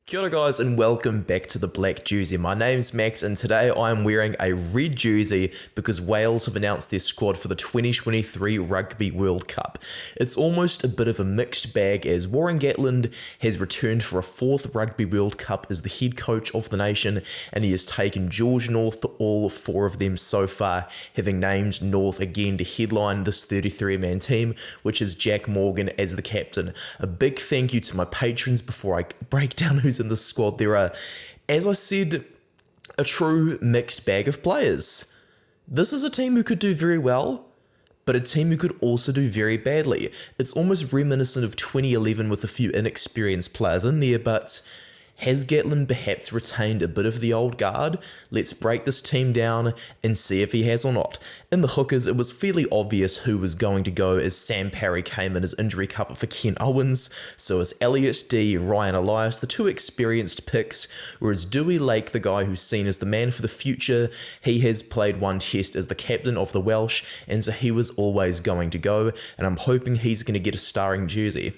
Kia ora guys and welcome back to the Black Jersey. My name's Max and today I'm wearing a red jersey because Wales have announced their squad for the 2023 Rugby World Cup. It's almost a bit of a mixed bag as Warren Gatland has returned for a fourth Rugby World Cup as the head coach of the nation, and he has taken George North all four of them so far, having named North again to headline this 33-man team, which is Jack Morgan as the captain. A big thank you to my patrons before I break down who's in the squad. There are, as I said, a true mixed bag of players. This is a team who could do very well, but a team who could also do very badly. It's almost reminiscent of 2011 with a few inexperienced players in there, but has Gatland perhaps retained a bit of the old guard? Let's break this team down and see if he has or not. In the hookers, it was fairly obvious who was going to go as Sam Parry came in as injury cover for Ken Owens. So as Elliot D, Ryan Elias, the two experienced picks, whereas Dewi Lake, the guy who's seen as the man for the future, he has played one test as the captain of the Welsh, and so he was always going to go, and I'm hoping he's going to get a starting jersey.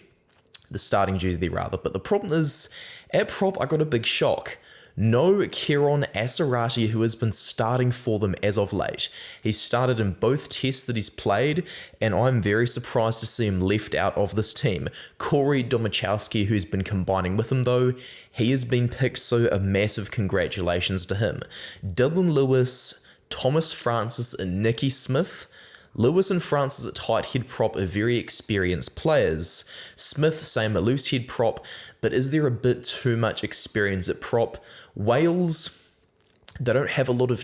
The starting jersey rather, but the problem is, at prop I got a big shock. No Kieron Asarati, who has been starting for them as of late. He's started in both tests that he's played, and I'm very surprised to see him left out of this team. Corey Domachowski, who's been combining with him though, he has been picked, so a massive congratulations to him. Dylan Lewis, Thomas Francis and Nicky Smith. Lewis and Francis at tight head prop are very experienced players. Smith, same at loose head prop, but is there a bit too much experience at prop? Wales, they don't have a lot of,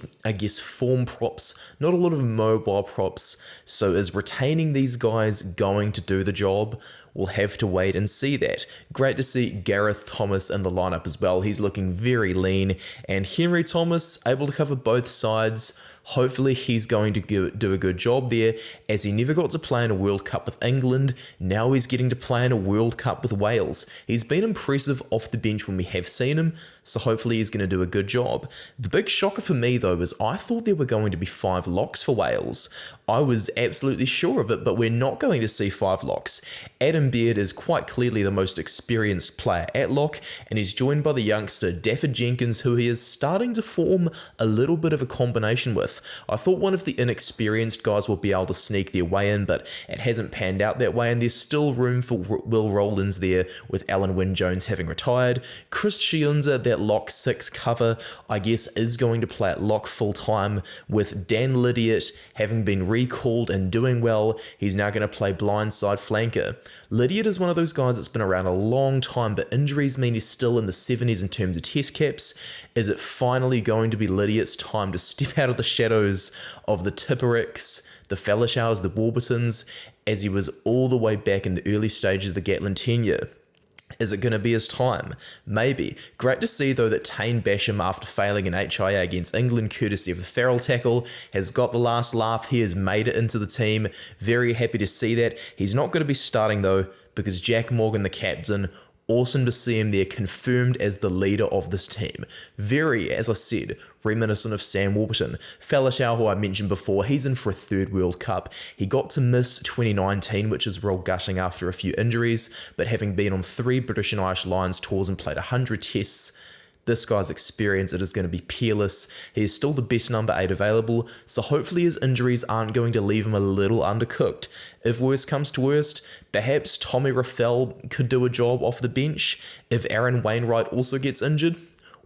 form props, not a lot of mobile props, so is retaining these guys going to do the job? We'll have to wait and see that. Great to see Gareth Thomas in the lineup as well. He's looking very lean, and Henry Thomas able to cover both sides. Hopefully he's going to do a good job there, as he never got to play in a World Cup with England. Now he's getting to play in a World Cup with Wales. He's been impressive off the bench when we have seen him, so hopefully he's going to do a good job. The big shocker for me though was I thought there were going to be 5 locks for Wales. I was absolutely sure of it, but we're not going to see 5 locks. Adam Beard is quite clearly the most experienced player at lock, and he's joined by the youngster Daffer Jenkins, who he is starting to form a little bit of a combination with. I thought one of the inexperienced guys will be able to sneak their way in, but it hasn't panned out that way, and there's still room for Will Rowlands there with Alan Wynne-Jones having retired. Chris Chiunza, that lock 6 cover, I guess is going to play at lock full time, with Dan Lydiot having been recalled and doing well. He's now going to play blindside flanker. Lydiot is one of those guys that's been around a long time, but injuries mean he's still in the 70s in terms of test caps. Is it finally going to be Lydiot's time to step out of the shadows of the Tippericks, the fly-halves, the Warburtons, as he was all the way back in the early stages of the Gatland tenure? Is it going to be his time? Maybe. Great to see though that Tane Basham, after failing in HIA against England courtesy of the Farrell tackle, has got the last laugh. He has made it into the team. Very happy to see that. He's not going to be starting though, because Jack Morgan, the captain, awesome to see him there, confirmed as the leader of this team. Very, as I said, reminiscent of Sam Warburton. Faletau, who I mentioned before, he's in for a 3rd World Cup. He got to miss 2019, which is real gutting after a few injuries, but having been on 3 British and Irish Lions tours and played 100 tests, this guy's experience, it is going to be peerless. He is still the best number 8 available, so hopefully his injuries aren't going to leave him a little undercooked. If worst comes to worst, perhaps Tommy Raffel could do a job off the bench. If Aaron Wainwright also gets injured,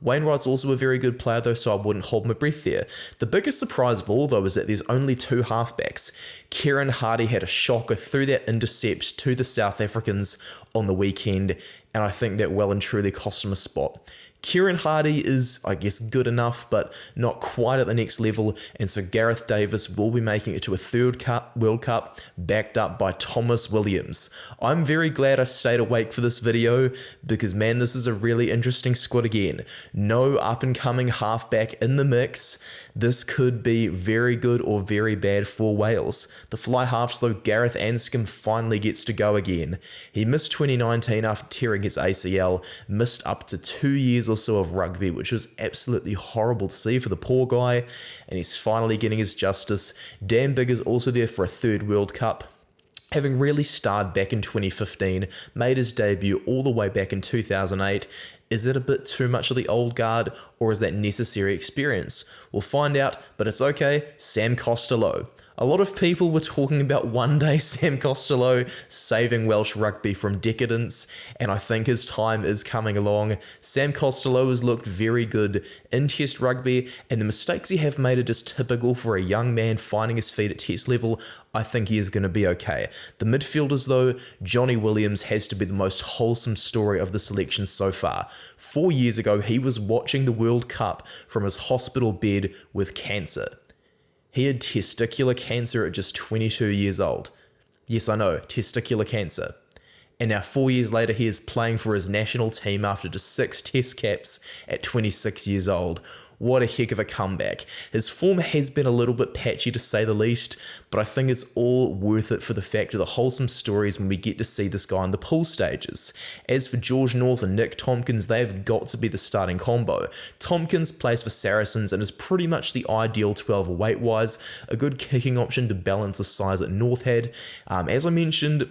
Wainwright's also a very good player though, so I wouldn't hold my breath there. The biggest surprise of all though is that there's only 2 halfbacks. Kieran Hardy had a shocker through that intercept to the South Africans on the weekend, and I think that well and truly cost him a spot. Kieran Hardy is, I guess, good enough, but not quite at the next level, and so Gareth Davis will be making it to a 3rd World Cup, backed up by Thomas Williams. I'm very glad I stayed awake for this video, because man, this is a really interesting squad again. No up-and-coming halfback in the mix. This could be very good or very bad for Wales. The fly-halves though, Gareth Anscombe finally gets to go again. He missed 2019 after tearing his ACL, missed up to 2 years or so of rugby, which was absolutely horrible to see for the poor guy, and he's finally getting his justice. Dan Bigg is also there for a 3rd World Cup. Having really starred back in 2015, made his debut all the way back in 2008, Is it a bit too much of the old guard, or is that necessary experience? We'll find out, but it's okay. Sam Costello. A lot of people were talking about one day Sam Costello saving Welsh rugby from decadence, and I think his time is coming along. Sam Costello has looked very good in Test rugby, and the mistakes he have made are just typical for a young man finding his feet at Test level. I think he is going to be okay. The midfielders though, Johnny Williams has to be the most wholesome story of the selection so far. 4 years ago, he was watching the World Cup from his hospital bed with cancer. He had testicular cancer at just 22 years old. Yes, I know, testicular cancer. And now 4 years later, he is playing for his national team after just 6 test caps at 26 years old. What a heck of a comeback. His form has been a little bit patchy to say the least, but I think it's all worth it for the fact of the wholesome stories when we get to see this guy in the pool stages. As for George North and Nick Tompkins, they have got to be the starting combo. Tompkins plays for Saracens and is pretty much the ideal 12 weight-wise, a good kicking option to balance the size that North had. As I mentioned,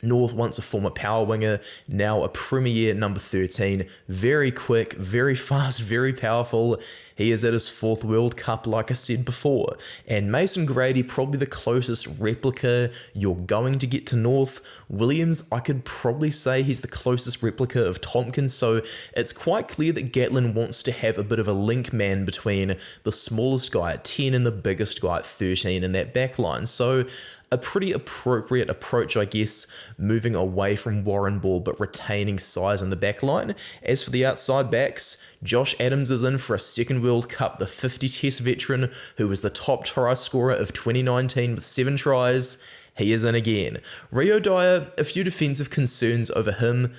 North, once a former power winger, now a Premier number 13, very quick, very fast, very powerful. He is at his 4th World Cup, like I said before. And Mason Grady, probably the closest replica you're going to get to North. Williams, I could probably say he's the closest replica of Tompkins, so it's quite clear that Gatland wants to have a bit of a link man between the smallest guy at 10 and the biggest guy at 13 in that back line. So a pretty appropriate approach, I guess, moving away from Warren Ball but retaining size on the back line. As for the outside backs, Josh Adams is in for a 2nd World Cup, the 50 Test veteran who was the top try scorer of 2019 with 7 tries. He is in again. Rio Dyer, a few defensive concerns over him,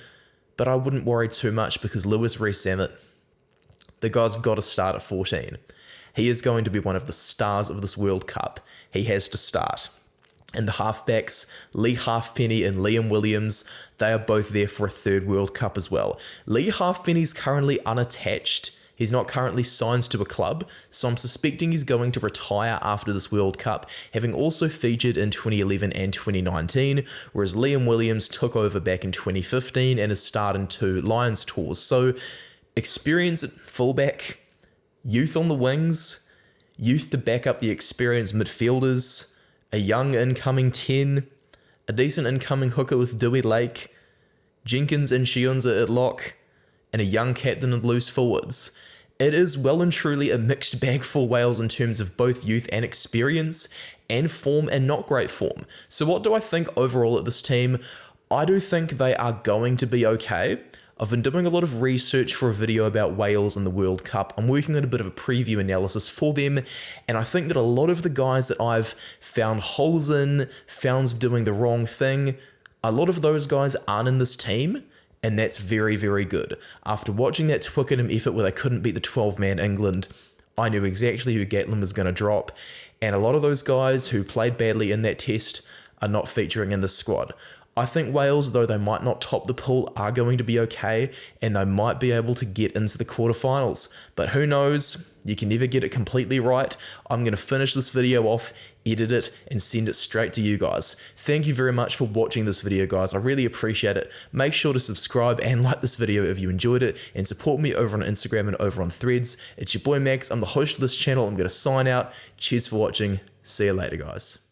but I wouldn't worry too much because Lewis Rees-Zammit, the guy's got to start at 14. He is going to be one of the stars of this World Cup. He has to start. And the halfbacks, Lee Halfpenny and Liam Williams, they are both there for a 3rd World Cup as well. Lee Halfpenny's currently unattached. He's not currently signed to a club, so I'm suspecting he's going to retire after this World Cup, having also featured in 2011 and 2019, whereas Liam Williams took over back in 2015 and has starred in 2 Lions tours. So experience at fullback, youth on the wings, youth to back up the experienced midfielders, a young incoming 10, a decent incoming hooker with Dewi Lake, Jenkins and Shionza at lock, and a young captain and loose forwards. It is well and truly a mixed bag for Wales in terms of both youth and experience, and form and not great form. So what do I think overall at this team? I do think they are going to be okay. I've been doing a lot of research for a video about Wales and the World Cup. I'm working on a bit of a preview analysis for them, and I think that a lot of the guys that I've found holes in, found doing the wrong thing, a lot of those guys aren't in this team, and that's very, very good. After watching that Twickenham effort where they couldn't beat the 12-man England, I knew exactly who Gatland was going to drop, and a lot of those guys who played badly in that test are not featuring in this squad. I think Wales, though they might not top the pool, are going to be okay, and they might be able to get into the quarterfinals. But who knows? You can never get it completely right. I'm going to finish this video off, edit it, and send it straight to you guys. Thank you very much for watching this video, guys. I really appreciate it. Make sure to subscribe and like this video if you enjoyed it, and support me over on Instagram and over on Threads. It's your boy Max. I'm the host of this channel. I'm going to sign out. Cheers for watching. See you later, guys.